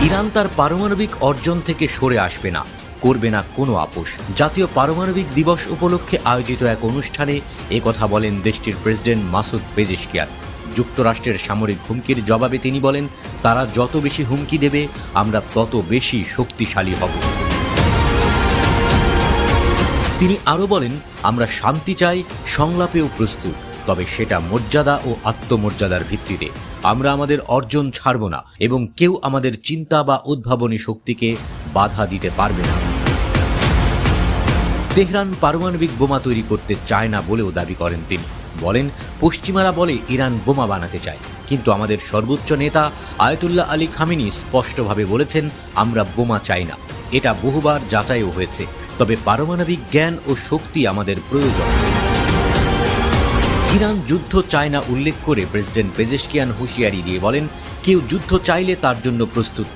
Iran তার পারমাণবিক অর্জন থেকে সরে আসবে না, করবে না কোনো আপোষ। জাতীয় পারমাণবিক দিবস উপলক্ষে আয়োজিত এক অনুষ্ঠানে একথা বলেন দেশটির প্রেসিডেন্ট মাসুদ পেজেশকিয়ান। যুক্তরাষ্ট্রের সামরিক হুমকির জবাবে তিনি বলেন, তারা যত বেশি হুমকি দেবে আমরা তত বেশি শক্তিশালী হব। তিনি আরও বলেন, আমরা শান্তি চাই, সংলাপেও প্রস্তুত, তবে সেটা মর্যাদা ও আত্মমর্যাদার ভিত্তিতে। আমরা আমাদের অর্জন ছাড়ব না এবং কেউ আমাদের চিন্তা বা উদ্ভাবনী শক্তিকে বাধা দিতে পারবে না। তেহরান পারমাণবিক বোমা তৈরি করতে চায় না বলেও দাবি করেন তিনি। বলেন, পশ্চিমারা বলে ইরান বোমা বানাতে চায়, কিন্তু আমাদের সর্বোচ্চ নেতা আয়াতুল্লাহ আলী খামেনি স্পষ্টভাবে বলেছেন, আমরা বোমা চাই না। এটা বহুবার যাচাইও হয়েছে, তবে পারমাণবিক জ্ঞান ও শক্তি আমাদের প্রয়োজন। ইরান যুদ্ধ চায় না উল্লেখ করে প্রেসিডেন্ট পেজেশকিয়ান হুঁশিয়ারি দিয়ে বলেন, কেউ যুদ্ধ চাইলে তার জন্য প্রস্তুত